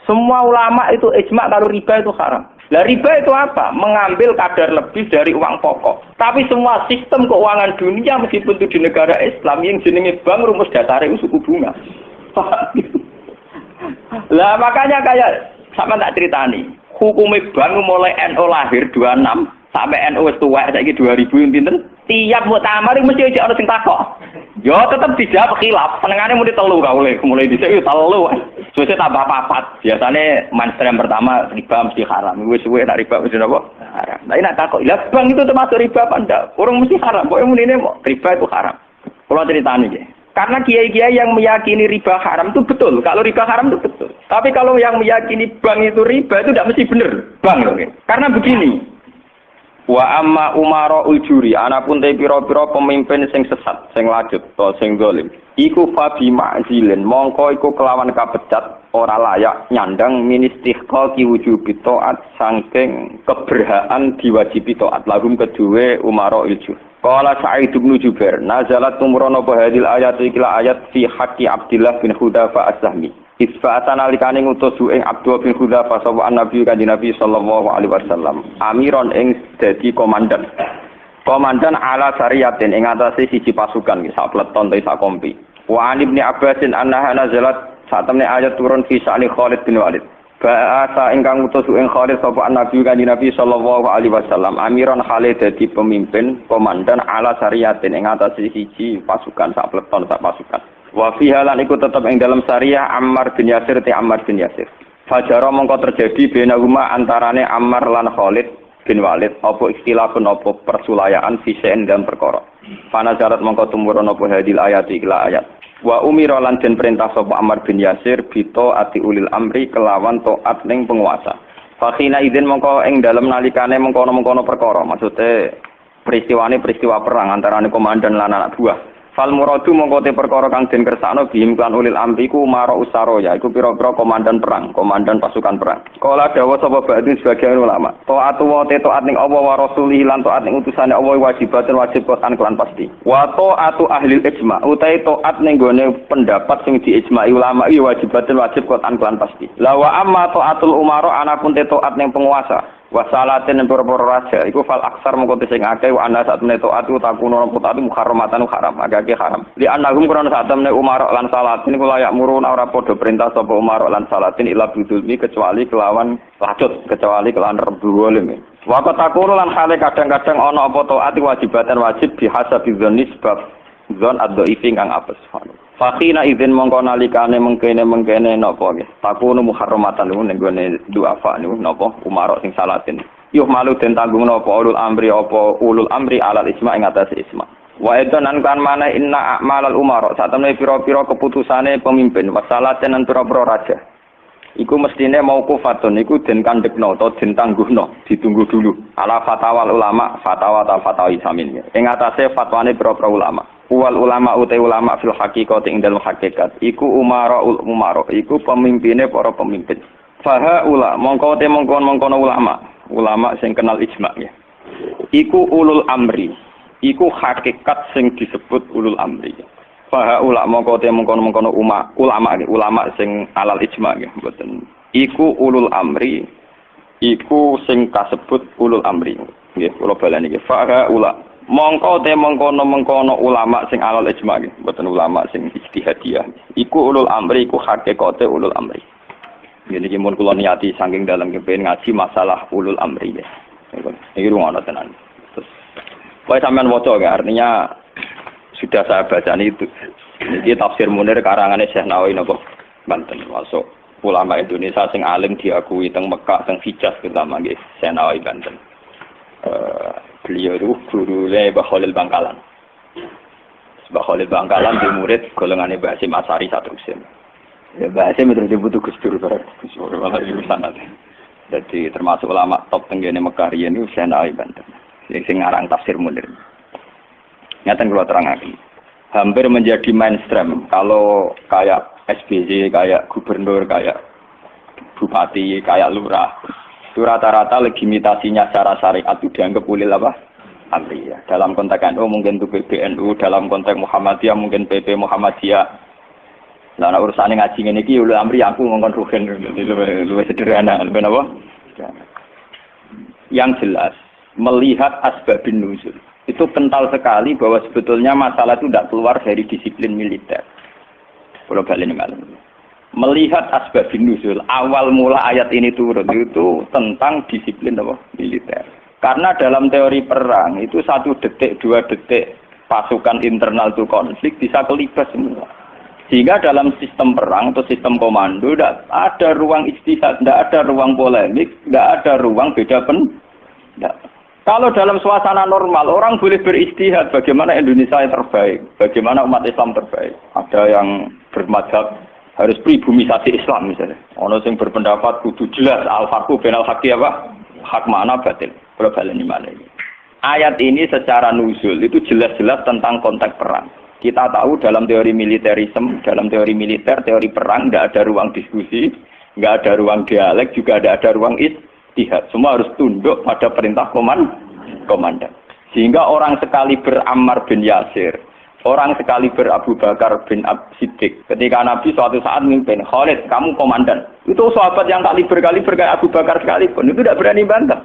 Semua ulama itu ijma kalau riba itu haram. Lah riba itu apa? Mengambil kadar lebih dari uang pokok. Tapi semua sistem keuangan dunia meskipun itu di negara Islam yang jenenge bank rumus dasarnya itu suku bunga. Lah makanya kayak sama tak ceritani. Hukumnya bank mulai NU lahir 26 sampai NU wis tuwek saiki 2000 pinten? Tiap muktamar mesti ana sing takok. Yo tetep dijawab khilaf. Penengane muni telu mulai dhisik yo telu. Suwe tambah papat. Biasane mainstream pertama riba mesti haram. Wis suwe nak riba mesti apa? Haram. Lah nek takok, lah bank itu termasuk riba apa ndak? Orang mesti haram. Pokoke munine riba itu haram. Kula critani nggih. Karena kiai-kiai yang meyakini riba haram itu betul. Kalau riba haram itu betul. Tapi kalau yang meyakini bank itu riba itu tidak mesti benar. Bank loh. Karena begini. Wa amma umara ujuri anapun te pira-pira pemimpin sing sesat, sing lajut, to sing zalim. Iku fabi ma'zilin, mongko iku kelawan kapecat ora layak nyandang ministihqa ki wujubi taat saking keberhaan diwajibi taat lahum kedue umara ujur. Qala Sa'id bin Jubair, nazalat tumrono apa hadil ayat ikla ayat fi haqqi Abdullah bin Hudzafa as-Sahmi. Isfa'atan alikane ngutus ing Abdullah bin Hudzafa sapa Nabi kanjeng Nabi sallallahu alaihi wasallam. Amiron ing dadi komandan. Komandan ala sariyatin ing atase siji pasukan sak pleton ta sak kompi. Wa an Ibnu Abbasin annaha nazalat satemene ayat turun fi sa'li Khalid bin Walid. Ba'asa ingkang ngutus ing Khalid sapa Nabi kanjeng Nabi sallallahu alaihi wasallam. Amiron Khalid dadi pemimpin komandan ala sariyatin ing atase siji pasukan sak pleton sak pasukan. Wa fiha lan iku tetep ing dalam syariah Ammar bin Yasir te Ammar bin Yasir. Fajara mongko terjadi benahuma antarane Ammar lan Khalid bin Walid apa ikhtilafun apa persulayaan fisen dan perkara. Fanazarat mongko tumurun apa hadil ayat ikla ayat. Wa umira lan den perintah sapa Ammar bin Yasir bito ati ulil amri kelawan taat ning penguasa. Fakhina idzin mongko ing dalem nalikane mengkono-mengkono perkara. Maksude peristiwane peristiwa perang antarane komandan lan anak buah. Fal muradu mongko te perkara kang den kersakno bihim kan ulil amri ku mara usaroya iku pira-pira komandan perang, komandan pasukan perang. Kala dawuh sapa ba'dun sebagian ulama, taatu wa taat ning Allah wa rasulih lan taat ning utusane Allah wajibatun wajib kotan kelan pasti. Wa taatu ahli ijma utahe taat ning gone pendapat sing diijma'i ulama iki wajibatun wajib kotan kelan pasti. La wa amma taatul umara anapun te taat ning penguasa wasalatin pura-pura raja iku fal aksar mengko sing akeh wa ana sak temene taat utakuno taat muharramatan haram agake haram li annahum qur'an sak temene umar lan salatin kula yak murun ora padha perintah sapa umar lan salatin ila bidulmi kecuali kelawan lacut kecuali kelawan rebulim wa takuno lan hale kadang-kadang ana apa taat wajibatan wajib bihasabi dzanni sebab dzon ad-dhaifi kang apes Fakhina idzin mongko nalikane mengkene napa nggih. Takunu muharramatan niku ning gone duafa niku napa umara sing salatin. Yuh malu den tanggung napa ulul amri alal isma ing atas isma. Wa edan kan mana inna a'malal umara satemene pira-pira keputusane pemimpin wasalaten lan pira-pira raja. Iku mestine mauqufatun iku den kandhekno utawa den tangguhno ditunggu dulu. Ala fatawal ulama fatwa fatwa'i samin. Ing atase fatwane pira-pira ulama. Wal ulama utai ulama fil haqiqati ing dalem hakikat iku umaraul umara iku pemimpine para pemimpin. Faha ula mongko te mongkon ulama sing kenal ijma ya. Iku ulul amri. Iku hakikat sing disebut ulul amri. Faha ula mongko te mongkon ulama sing alal ijma ya mboten. Iku ulul amri. Iku sing kasebut ulul amri. Nggih kula baleni nggih. Faha ula mongko te mengkono ulama sing alal ijma nggih mboten ulama sing ijtihadiyah iku ulul amri iku hakikate ulul amri ngene iki mun kula niati saking dalam kepen ngaji masalah ulul amri ya iki rungono tenan terus kowe sampean waca ya artinya sudah saya bacaan itu iki tafsir Munir karangane Syekh Nawawi napa Banten masuk ulama Indonesia sing alim diakui teng Mekah teng Hijaz terutama nggih Syekh Nawawi Banten beliau itu gurune Mbah Khalil Bangkalan. Mbah Khalil Bangkalan di murid golongane Mbah Hasyim Asy'ari saterusé. Ya Mbah Hasyim terus dibutuh Gus Dur bareng. Gus Dur malah di sana. Jadi termasuk ulama top tenggene Mekah riyen niku Syekh Nawawi Banten. Sing ngarang tafsir Munir. Ngaten kula terangaken. Hampir menjadi mainstream kalau kayak SBY, kayak gubernur, kayak bupati, kayak lurah. Itu rata-rata legitimasinya secara syariat itu dianggap ulil apa? Amri ya. Dalam konteks NU mungkin itu PBNU, dalam konteks Muhammadiyah mungkin PP Muhammadiyah. Lah nek urusane ngaji ngene iki ulul amri aku ngongkon rugen luwih sederhana, apa? Yang jelas melihat asbabun nuzul itu kental sekali bahwa sebetulnya masalah itu tidak keluar dari disiplin militer. Kalau balik malam. Melihat asbabun nuzul, awal mula ayat ini turun itu tentang disiplin apa? Militer. Karena dalam teori perang itu 1 detik, 2 detik pasukan internal itu konflik bisa kelibas semua. Sehingga dalam sistem perang atau sistem komando tidak ada ruang ijtihad, tidak ada ruang polemik, tidak ada ruang beda pendapat. Kalau dalam suasana normal orang boleh berijtihad bagaimana Indonesia yang terbaik, bagaimana umat Islam terbaik. Ada yang bermadzhab harus pribumisasi Islam misalnya. Ono sing berpendapat kudu jelas al-farqu bainal haqqi apa? Hak mana batil. Kalau balen mana ini. Ayat ini secara nuzul itu jelas-jelas tentang konteks perang. Kita tahu dalam teori militerisme, dalam teori militer, teori perang, tidak ada ruang diskusi, tidak ada ruang dialek, juga tidak ada ruang ijtihad. Semua harus tunduk pada perintah komandan. Sehingga orang sekali berammar bin Yasir, orang sekali berabu Bakar bin Siddiq. Ketika Nabi suatu saat memimpin, Khalid, kamu komandan. Itu sahabat yang kaliber kayak Abu Bakar sekalipun, itu tidak berani bantah.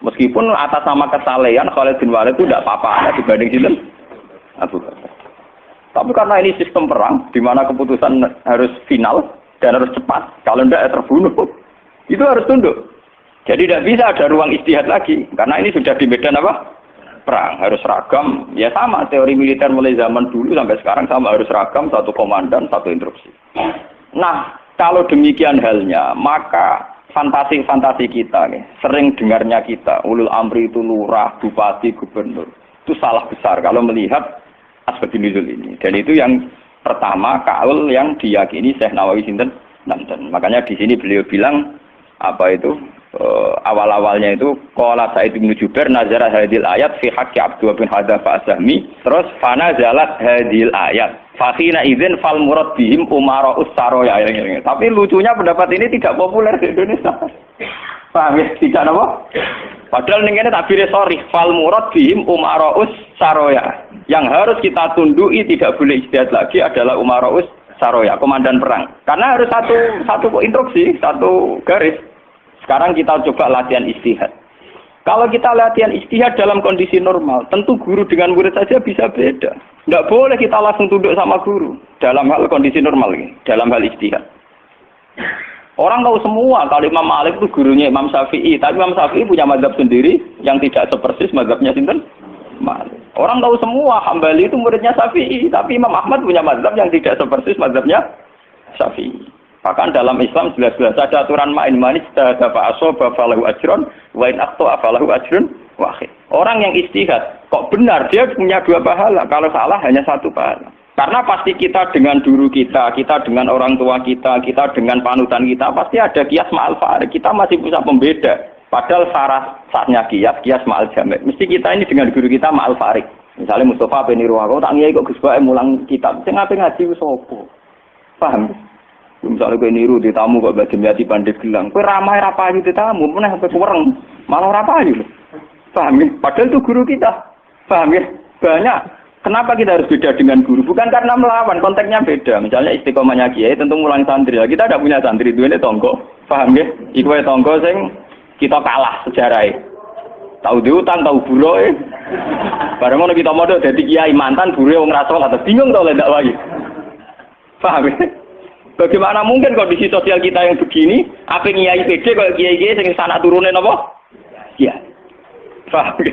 Meskipun atas nama kesalehan, Khalid bin Walid itu tidak apa-apa dibanding sinten Abu Bakar. Tapi karena ini sistem perang, di mana keputusan harus final dan harus cepat, kalau tidak terbunuh, itu harus tunduk. Jadi tidak bisa ada ruang ijtihad lagi, karena ini sudah di medan apa? Perang, harus seragam. Ya sama, teori militer mulai zaman dulu sampai sekarang sama, harus seragam, 1 komandan, 1 instruksi. Nah, kalau demikian halnya, maka fantasi-fantasi kita nih, sering dengarnya kita, ulul amri itu lurah, bupati, gubernur, itu salah besar kalau melihat asbab nuzul ini. Dan itu yang pertama kaul yang diyakini Syekh Nawawi sinten nanten. Makanya di sini beliau bilang apa itu awal-awalnya itu qala Sa'id bin Jubair nazara hadil ayat fi haqqi Abdullah bin Hadza Asahmi, terus fana zalat hadil ayat fakhina idzin fal murad bihim umara'us saroya. Tapi lucunya pendapat ini tidak populer di Indonesia. Paham ya? Tidak apa? Padahal ini tabirnya sorry, fal murad bihim umara'us saroya. Yang harus kita tundui tidak boleh ijtihad lagi adalah umara'us saroya, komandan perang. Karena harus satu instruksi, 1 garis. Sekarang kita coba latihan ijtihad. Kalau kita latihan ijtihad dalam kondisi normal, tentu guru dengan murid saja bisa beda. Tidak boleh kita langsung tunduk sama guru dalam hal kondisi normal ini, dalam hal ijtihad. Orang tahu semua kalau Imam Malik itu gurunya Imam Syafi'i, tapi Imam Syafi'i punya mazhab sendiri yang tidak sepersis mazhabnya sinten Malik. Orang tahu semua Hambali itu muridnya Syafi'i, tapi Imam Ahmad punya mazhab yang tidak sepersis mazhabnya Syafi'i. Bahkan dalam Islam jelas-jelas ada aturan main manis dafa asoba falahu ajrun wa in akhta falahu ajrun wahid. Orang yang ijtihad kok benar dia punya 2 pahala, kalau salah hanya 1 pahala. Karena pasti kita dengan guru kita dengan orang tua kita dengan panutan kita, pasti ada kias ma'al farik. Kita masih bisa pembeda. Padahal saatnya kias ma'al jamek. Mesti kita ini dengan guru kita ma'al farik. Misalnya Mustafa bin Irwaqo, tak ngiyai kok Gus Bae mulang kitab. Sing ape ngaji wis apa? Paham? Misalnya kowe niru di tamu kok badhe miati pandit gelang. Kowe ramah ra payu di tamu, meneh sampe kurang. Malah ra payu. Paham ya? Padahal itu guru kita. Paham ya? Banyak. Kenapa kita harus beda dengan guru? Bukan karena melawan, konteksnya beda. Misalnya istiqomahnya kiai tentu mulang santri. Kita tidak punya santri, duwene tonggo. Paham ya? Iku wae tonggo sing kita kalah sejarahnya. Tahu diutang, tahu buruh. Bareng ngono kita modal dadi kiai mantan buruh wong ra salat, bingung to lek ndak wae. Paham ya? Bagaimana mungkin kondisi sosial kita yang begini, apa kiai PD kok kiai-kiai sing sana turune napa? Iya. Paham ya?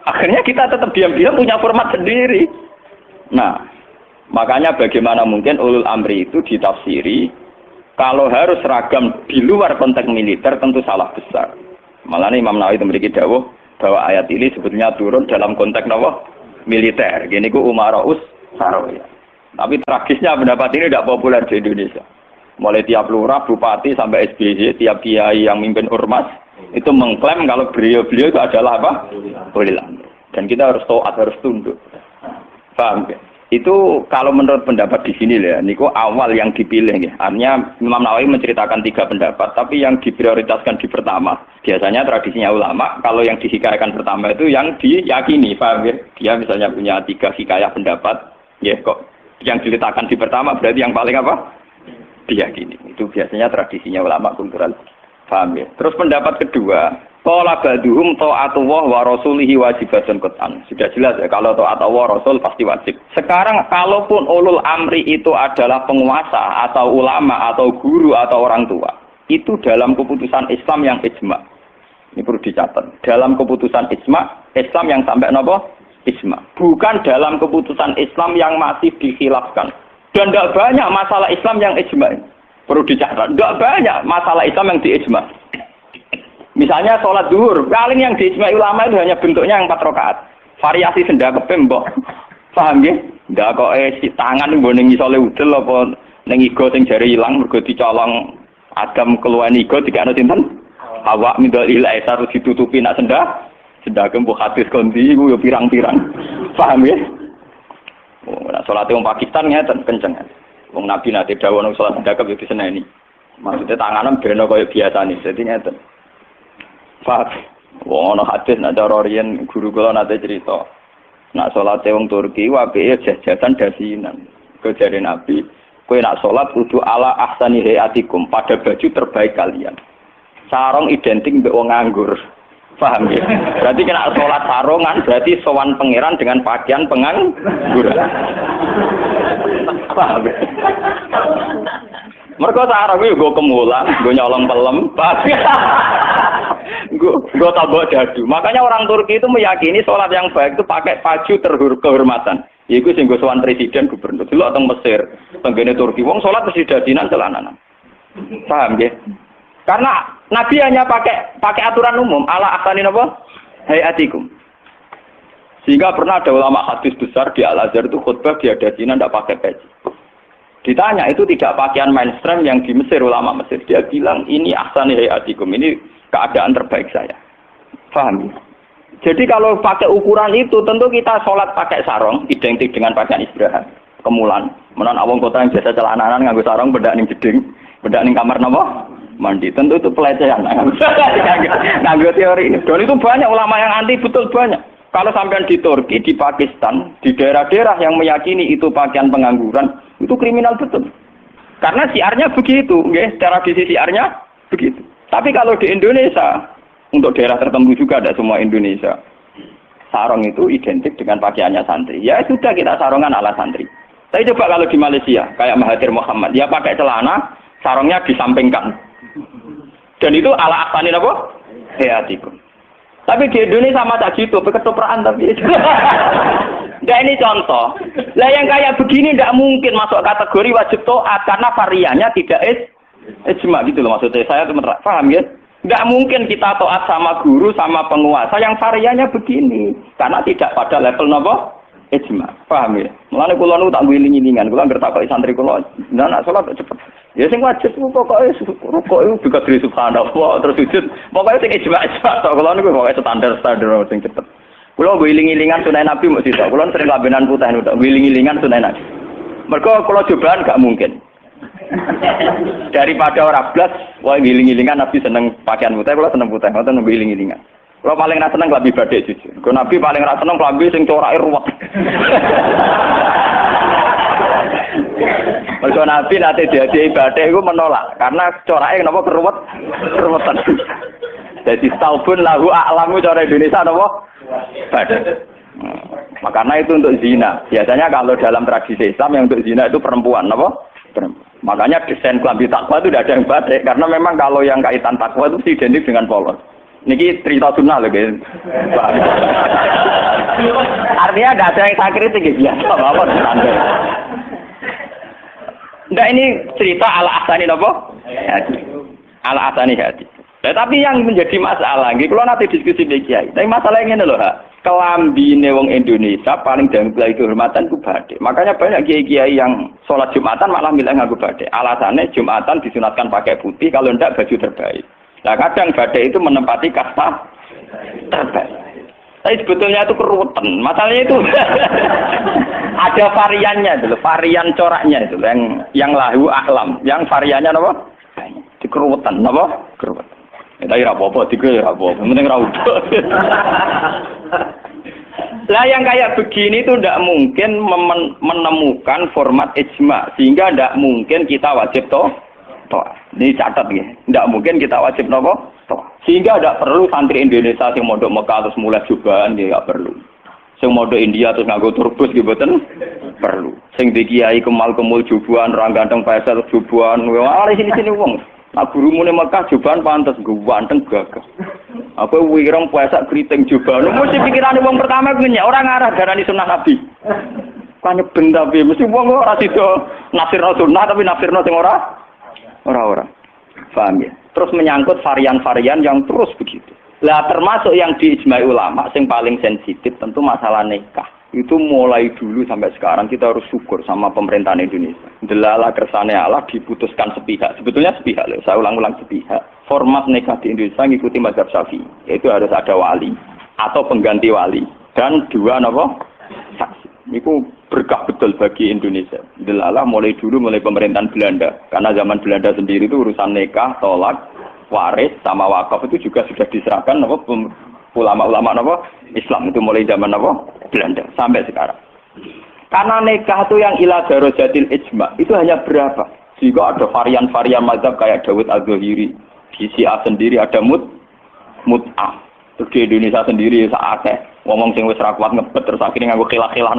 Akhirnya kita tetap diam-diam punya format sendiri. Nah, makanya bagaimana mungkin ulul amri itu ditafsiri kalau harus seragam di luar konteks militer tentu salah besar. Malah Imam Nawawi memiliki dawuh bahwa ayat ini sebetulnya turun dalam konteks apa? Militer. Gini ku umara'us saroya. Tapi tragisnya pendapat ini tidak populer di Indonesia. Mulai tiap lurah, bupati sampai SBY, tiap kiai yang mimpin ormas itu mengklaim kalau beliau-beliau itu adalah apa? Ulil amri. Dan kita harus taat, harus tunduk. Paham ya? Itu kalau menurut pendapat di sini ya, niku awal yang dipilih ya. Artinya Imam Nawawi menceritakan 3 pendapat, tapi yang diprioritaskan di pertama. Biasanya tradisinya ulama, kalau yang dihikayakan pertama itu yang diyakini, paham ya? Dia misalnya punya 3 hikayah pendapat, ya kok Yang diletakkan di pertama berarti yang paling apa? Diyakini. Itu biasanya tradisinya ulama kultural. Paham ya? Terus pendapat kedua, qala ba'duhum ta'atullah wa rasulihi wajibatun qat'an. Sudah jelas ya, kalau taat Allah Rasul pasti wajib. Sekarang kalaupun ulul amri itu adalah penguasa atau ulama atau guru atau orang tua, itu dalam keputusan Islam yang ijma. Ini perlu dicatat. Dalam keputusan ijma, Islam yang sampai napa? Ijma. Bukan dalam keputusan Islam yang masih dikhilafkan. Dan tidak banyak masalah Islam yang ijma. Perlu dicatat. Tidak banyak masalah Islam yang diijma. Misalnya sholat zuhur, paling yang diijma ulama itu hanya bentuknya yang 4 rakaat. Variasi senda kepembok. Paham ya? Tidak kok si tangan mbok ning isole udel apa ning igo sing jare ilang mergo dicolong Adam keluar igo dikane sinten? Awak mindal ilai harus ditutupi nak senda kembok hadis kondi iku yo pirang-pirang. Paham ya? Oh, nak salate wong Pakistan ngeten kenceng. Wong Nabi nate dawuh nang salat sedekap yo diseneni. Maksudnya tanganan beno kaya biasane. Dadi ngeten. Fak, wong ana hadis nak cara riyen guru kula nate cerita. Nak salate wong Turki apike jajasan dasinan. Kejare Nabi, kowe nak salat kudu ala ahsani hayatikum, pada baju terbaik kalian. Sarung identik mbek wong nganggur. Paham ya? Berarti kena sholat sarungan, berarti sowan pangeran dengan pakaian pengangguran. Paham ya? Mereka sarung itu gue kemulan, gue nyolong pelem, gue tambah dadu. Makanya orang Turki itu meyakini sholat yang baik itu pakai baju kehormatan. Iku sing gue sowan presiden gubernur. Dulu teng Mesir, tenggene Turki, wong sholat mesti dadinan celananan. Paham ya? Karena Nabi hanya pakai aturan umum ala ahsani napa hayatikum. Sehingga pernah ada ulama hadis besar di Al-Azhar itu khutbah dia dasinan tidak pakai peci. Ditanya itu tidak pakaian mainstream yang di Mesir, ulama Mesir. Dia bilang ini ahsani hayatikum, ini keadaan terbaik saya. Paham? Jadi kalau pakai ukuran itu tentu kita sholat pakai sarung identik dengan pakaian istirahat. Kemulan, menan awang kota yang biasa celananan nganggo sarung bedak ning jeding, bedak ning kamar napa? Mandi. Tentu itu pelecehan. Nganggo teori ini. Dan itu banyak ulama yang anti, betul banyak. Kalau sampean di Turki, di Pakistan, di daerah-daerah yang meyakini itu pakaian pengangguran, itu kriminal betul. Karena siarnya begitu, nggih, tradisi siarnya begitu. Tapi kalau di Indonesia, untuk daerah tertentu juga ada semua Indonesia, sarung itu identik dengan pakaiannya santri. Ya sudah kita sarungan ala santri. Tapi coba kalau di Malaysia, kayak Mahathir Muhammad, dia pakai celana, sarungnya disampingkan. Dan itu ala ahsani apa? Hayatikum. Tapi di Indonesia sama tak gitu, ketoprak tapi. Nah ini contoh. Lah yang kayak begini tidak mungkin masuk kategori wajib taat karena variannya tidak ijma gitu loh maksudnya. Saya paham ya? Tidak mungkin kita taat sama guru sama penguasa yang variannya begini karena tidak pada level napa? Ijma. Paham ya? Mulane kula nu tak wiling-wilingan, kula ngerti kok santri kula, nak salat cepet. Ya sing wajib pokoke rukuk iku juga dari subhanallah terus sujud. Pokoke sing ijma tok kula niku pokoke standar sing cepet. Kula wiling-wilingan sunah Nabi mok sisa. Kula sering lambenan putih niku wiling-wilingan sunah Nabi. Mergo kula cobaan gak mungkin. Daripada ora blas, wae wiling-wilingan Nabi seneng pakaian putih, kula seneng putih, ngoten wiling-wilingan. Kalau paling rasa seneng klambi badhe jujur. Kalau Nabi paling rasa seneng klambi sing corake ruwet. Kalau Nabi nanti diadai badhe iku menolak karena corake napa keruwetan. Jadi taubun lahu a'lamu cara Indonesia napa? Badhe. Makanya itu untuk zina. Biasanya kalau dalam tradisi Islam yang untuk zina itu perempuan napa? Perempuan. Makanya desain klambi takwa itu tidak ada yang badhe karena memang kalau yang kaitan takwa itu identik dengan polos. Niki cerita sunnah loh guys. Artinya tidak ada yang saya kritik biasa apa standar. Nggak ini cerita ala ahsani nopo? Ala ahsani hati. Nah, tapi yang menjadi masalah, kalau nanti diskusi dengan kiai. Tapi masalahnya ini loh, kelambine wong Indonesia paling damai kehormatan ku badhe. Makanya banyak kiai-kiai yang sholat Jumatan malah milih nganggo badhe. Alasannya Jumatan disunatkan pakai putih, kalau ndak baju terbaik. Nah kadang badai itu menempati kasta terbaik. Tapi sebetulnya itu keruwetan. Masalahnya itu ada variannya dulu, varian coraknya itu yang lahu ahlam, yang variannya apa? Dikeruwetan, apa? Keruwetan. Tapi ra apa-apa, digo ya ra apa-apa. Penting ra udo. Lah yang kayak begini itu tidak mungkin menemukan format ijma, sehingga tidak mungkin kita wajib toh. Ini catat ya, tidak mungkin kita wajib nopo toh. Sehingga tidak perlu santri Indonesia yang mondok Mekah terus mulai jubahan, ya nggak perlu. Sing mondok India terus nganggo turbus gitu boten perlu. Sing di kiai kemal-kemul jubuhan, orang ganteng pesel jubuhan, wah sini wong. Nah gurumu ning Mekah jubahan pantes ganteng gagah. Apa wirang puasa keriting jubahan. Mesti pikirane wong pertama ngenyek ora ngarah darani sunah Nabi. Kan ben tapi mesti wong ora sida nafsirno sunah tapi nafsirno sing ora. Paham ya? Terus menyangkut varian-varian yang terus begitu. Lah termasuk yang diijmai ulama yang paling sensitif tentu masalah nikah. Itu mulai dulu sampai sekarang kita harus syukur sama pemerintahan Indonesia. Delala kersane Allah diputuskan sepihak. Sebetulnya sepihak loh, saya ulang-ulang sepihak. Format nikah di Indonesia ngikuti mazhab Syafi'i. Yaitu harus ada wali atau pengganti wali dan dua saksi. Itu berkah betul bagi Indonesia. Delala mulai dulu mulai pemerintahan Belanda. Karena zaman Belanda sendiri itu urusan nikah, tolak, waris sama wakaf itu juga sudah diserahkan ulama-ulama Islam itu mulai zaman Belanda sampai sekarang. Karena nikah itu yang ila darajatil ijma itu hanya berapa? Jika ada varian-varian mazhab kayak Dawud Az-Zahiri, di Syiah sendiri ada mut'ah. Terus di Indonesia sendiri saatnya ngomong sing wis ra kuat ngebet terus akhirnya nganggo khilah-khilah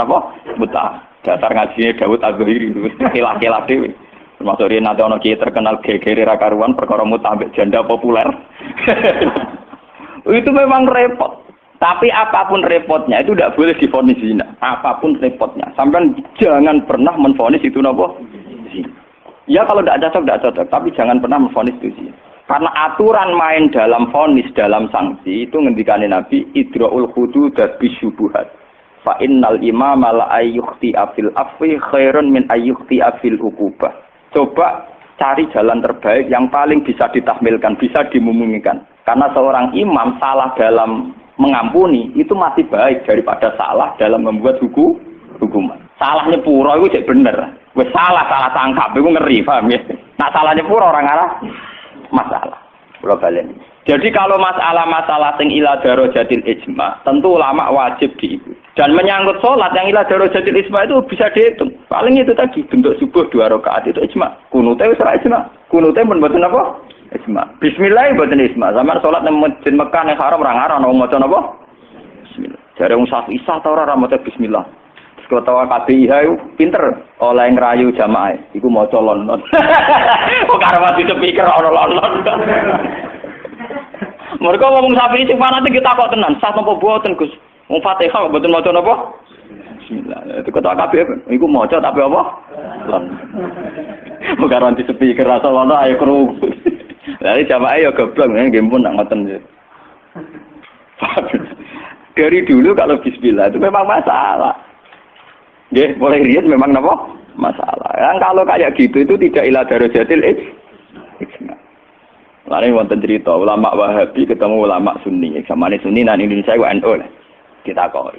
mut'ah. Dasar ngajine Dawud Az-Zahiri khilah-khilah dhewe. Termasuk dia nanti ono kiai terkenal gegere ra karuan perkara mut'ah ambek janda populer. Itu memang repot. Tapi apapun repotnya itu tidak boleh divonis zina. Apapun repotnya. Sampai jangan pernah menvonis itu zina. Ya kalau tidak cocok. Tapi jangan pernah menvonis itu zina. Karena aturan main dalam vonis, dalam sanksi itu ngendikane Nabi idra'ul hududat bisyubuhat. Fa innal imama la ayyukhti afil afwi khairun min ayyukhti afil uqubah. Coba cari jalan terbaik yang paling bisa ditahmilkan, bisa dimumungkan. Karena seorang imam salah dalam mengampuni itu masih baik daripada salah dalam membuat hukuman. Salahnya pura itu cek bener. Wes salah tangkap itu ngeri, paham ya? Nah salahnya pura orang arah masalah. Pulau balen. Jadi kalau masalah-masalah sing ila darajatil ijma, tentu ulama wajib diikuti. Dan menyangkut sholat yang ila darajatil ijma itu bisa dihitung. Paling itu tadi bentuk subuh 2 rakaat itu ijma. Kunute wis ora ijma. Kunute pun mboten apa? Ijma. Bismillah mboten ijma. Sampeyan salat nang Masjid Mekah ning haram ora ngarang ana maca napa? Bismillah. Jare wong Syafi'i ta ora maca bismillah. Terus ketua KBIH itu pinter oleh ngrayu jamaah. Iku maca lon-lon. Kok karo mati speaker ana lon-lon. Mereka ngomong Syafi'i sing fanatik kita kok tenan, sah napa boten Gus? Wong Fatihah kok mboten maca napa? Bismillah. Itu ketua KBIH iku maca tapi apa? Lon. Kok karo mati speaker rasa lono ayo kru. Dari jamaah ya goblok, nggih pun nak ngoten. Dari dulu kalau bismillah itu memang masalah. Nggih, mulai riyen memang napa? Masalah. Yang kalau kayak gitu itu tidak ila darajatil ijma. Lalu wonten cerita ulama Wahabi ketemu ulama Sunni. Samane Sunni nang Indonesia iku NU lah. Kita koi.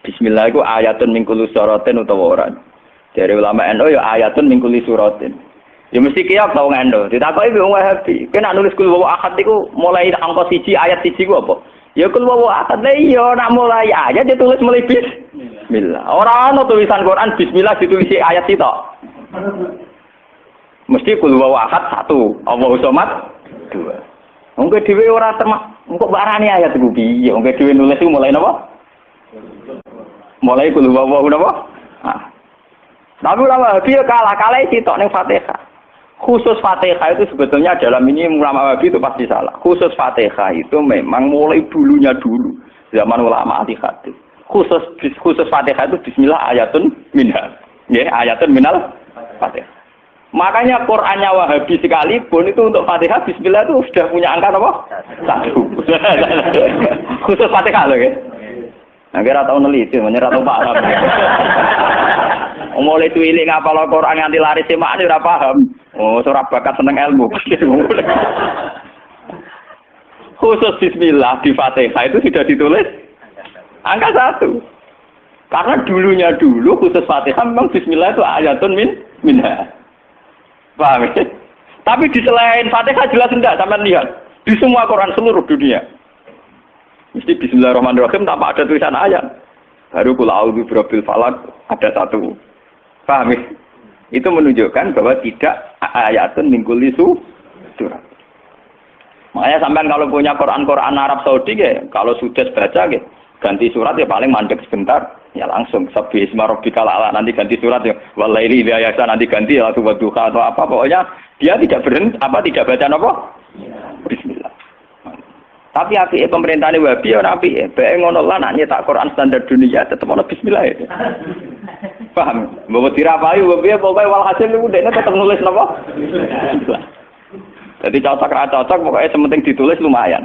Bismillah iku ayatun min kulli suratin utawa ora. Dari ulama NU ya ayatun min kulli suratin. Ya mesti kiyak tau ngendo. Ditakoki wong Wahabi. Kena nulis kul wa ahad iku mulai angka 1 ayat 1 ku apa? Ya kul wa ahad le iya nak mulai ayat ditulis mulai bismillah. Ora ana tulisan Quran bismillah ditulis ayat sitok. Mesti kul wa ahad 1, Allahu somad 2. Wong dhewe ora termak engko barani ayat iku piye? Wong dhewe nulis iku mulai napa? Mulai kul wa napa? Ah. Tapi ulama Wahabi kalah sitok ning Fatihah. Khusus Fatihah itu sebetulnya dalam ini ulama Wahabi itu pasti salah. Khusus Fatihah itu memang mulai dulunya dulu zaman ulama ahli hadis. Khusus Fatihah itu bismillah ayatun minha. Ya, ayatun minal Fatihah. Makanya Qur'annya Wahabi sekalipun itu untuk Fatihah bismillah itu sudah punya angka apa? 1. Khusus Fatihah loh ya. Nah, kira tau neliti, menyerah tau paham. Mulai tuilik ngapal Al-Qur'an nganti laris semak ora paham. Oh, ora bakat seneng ilmu. Khusus bismillah di Fatihah itu sudah ditulis angka 1. Karena dulunya dulu khusus Fatihah memang bismillah itu ayatun minha. Paham ya? Tapi di selain Fatihah jelas enggak, sampean lihat. Di semua Quran seluruh dunia. Mesti bismillahirrahmanirrahim tanpa ada tulisan ayat. Baru kul a'udzu birabbil falaq ada satu. Paham ya? Itu menunjukkan bahwa tidak ayatun min kulli surat. Makanya sampean kalau punya Quran Arab Saudi ya, kalau sudah baca ya, ganti surat ya paling mandek sebentar, ya langsung sabbi isma rabbikal a'la, nanti ganti surat ya walaili idza yasa, nanti ganti ya wadduha atau apa, pokoknya dia tidak tidak baca apa? Bismillah. Tapi apike pemerintahane Wahabi ya ora apike. Bae ngono lah nak nyetak Quran standar dunia tetep ono bismillah ya. Paham? Mbok dirapahi piye pokoke walhasil niku dekne tetep nulis napa? Bismillah. Jadi cocok ra cocok pokoknya sementing ditulis lumayan.